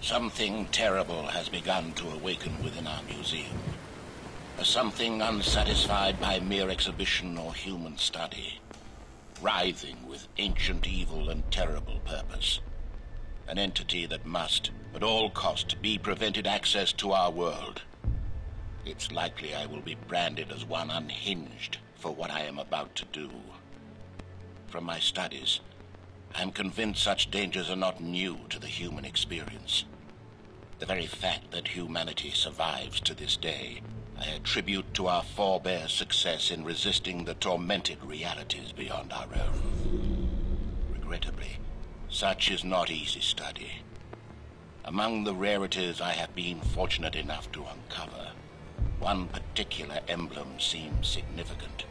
Something terrible has begun to awaken within our museum. A something unsatisfied by mere exhibition or human study, writhing with ancient evil and terrible purpose. An entity that must, at all cost, be prevented access to our world. It's likely I will be branded as one unhinged for what I am about to do. From my studies, I am convinced such dangers are not new to the human experience. The very fact that humanity survives to this day, I attribute to our forebears' success in resisting the tormented realities beyond our own. Regrettably, such is not easy study. Among the rarities I have been fortunate enough to uncover, one particular emblem seems significant.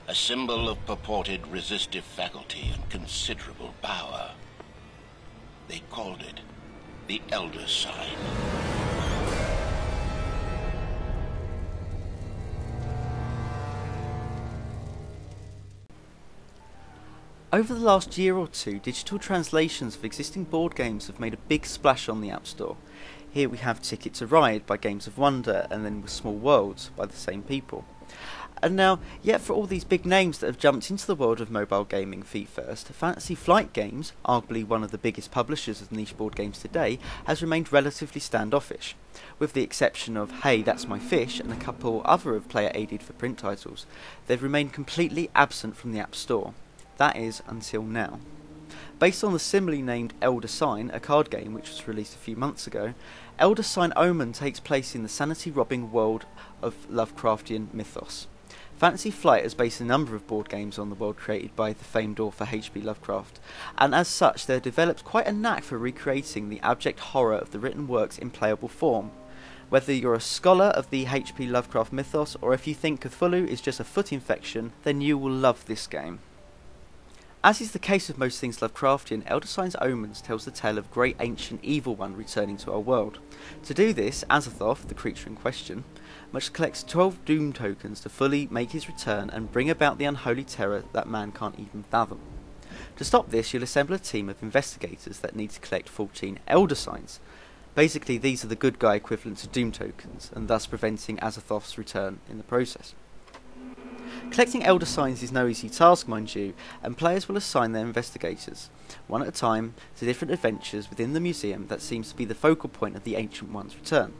A symbol of purported resistive faculty and considerable power. They called it the Elder Sign. Over the last year or two, digital translations of existing board games have made a big splash on the App Store. Here we have Ticket to Ride by Games of Wonder, and then with Small Worlds by the same people. And now, yet for all these big names that have jumped into the world of mobile gaming feet first, Fantasy Flight Games, arguably one of the biggest publishers of niche board games today, has remained relatively standoffish. With the exception of Hey, That's My Fish and a couple other of player-aided for print titles, they've remained completely absent from the App Store. That is, until now. Based on the similarly named Elder Sign, a card game which was released a few months ago, Elder Sign Omen takes place in the sanity-robbing world of Lovecraftian mythos. Fantasy Flight has based a number of board games on the world created by the famed author H.P. Lovecraft, and as such they have developed quite a knack for recreating the abject horror of the written works in playable form. Whether you're a scholar of the H.P. Lovecraft mythos, or if you think Cthulhu is just a foot infection, then you will love this game. As is the case with most things Lovecraftian, Elder Sign's Omens tells the tale of a great ancient evil one returning to our world. To do this, Azathoth, the creature in question, must collect 12 doom tokens to fully make his return and bring about the unholy terror that man can't even fathom. To stop this, you'll assemble a team of investigators that need to collect 14 Elder Signs. Basically, these are the good guy equivalent to doom tokens, and thus preventing Azathoth's return in the process. Collecting Elder Signs is no easy task, mind you, and players will assign their investigators, one at a time, to different adventures within the museum that seems to be the focal point of the Ancient One's return.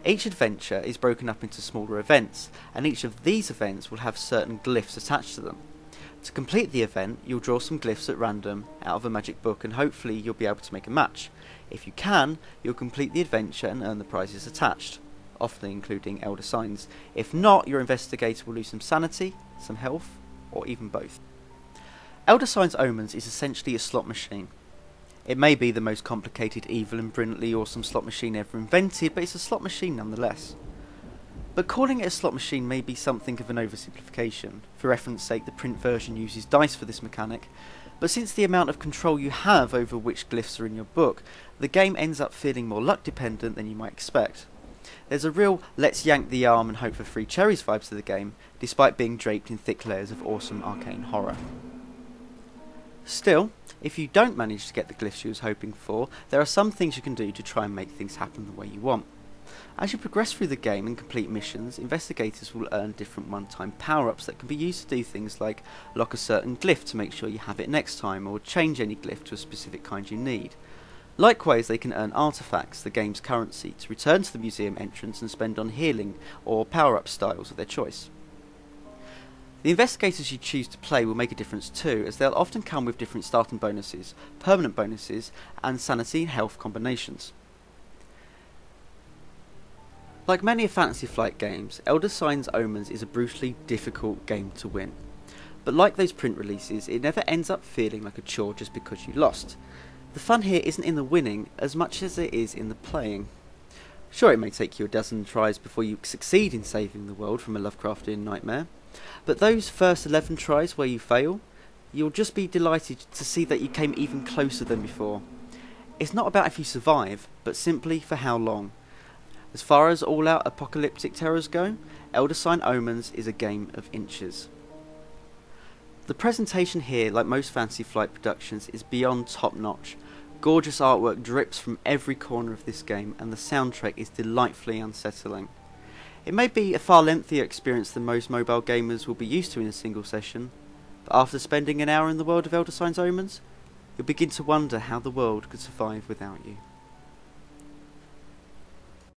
Each adventure is broken up into smaller events, and each of these events will have certain glyphs attached to them. To complete the event, you'll draw some glyphs at random out of a magic book, and hopefully you'll be able to make a match. If you can, you'll complete the adventure and earn the prizes attached, often including Elder Signs. If not, your investigator will lose some sanity, some health, or even both. Elder Signs Omens is essentially a slot machine. It may be the most complicated, evil and brilliantly awesome slot machine ever invented, but it's a slot machine nonetheless. But calling it a slot machine may be something of an oversimplification. For reference sake, the print version uses dice for this mechanic, but since the amount of control you have over which glyphs are in your book, the game ends up feeling more luck dependent than you might expect. There's a real let's yank the arm and hope for free cherries vibes to the game, despite being draped in thick layers of awesome arcane horror. Still, if you don't manage to get the glyphs you was hoping for, there are some things you can do to try and make things happen the way you want. As you progress through the game and complete missions, investigators will earn different one-time power-ups that can be used to do things like lock a certain glyph to make sure you have it next time, or change any glyph to a specific kind you need. Likewise, they can earn artifacts, the game's currency, to return to the museum entrance and spend on healing or power-up styles of their choice. The investigators you choose to play will make a difference too, as they'll often come with different starting bonuses, permanent bonuses, and sanity and health combinations. Like many of Fantasy Flight games, Elder Signs Omens is a brutally difficult game to win. But like those print releases, it never ends up feeling like a chore just because you lost. The fun here isn't in the winning as much as it is in the playing. Sure, it may take you a dozen tries before you succeed in saving the world from a Lovecraftian nightmare, but those first 11 tries where you fail, you'll just be delighted to see that you came even closer than before. It's not about if you survive, but simply for how long. As far as all-out apocalyptic terrors go, Elder Sign Omens is a game of inches. The presentation here, like most Fantasy Flight productions, is beyond top notch. Gorgeous artwork drips from every corner of this game, and the soundtrack is delightfully unsettling. It may be a far lengthier experience than most mobile gamers will be used to in a single session, but after spending an hour in the world of Elder Signs Omens, you'll begin to wonder how the world could survive without you.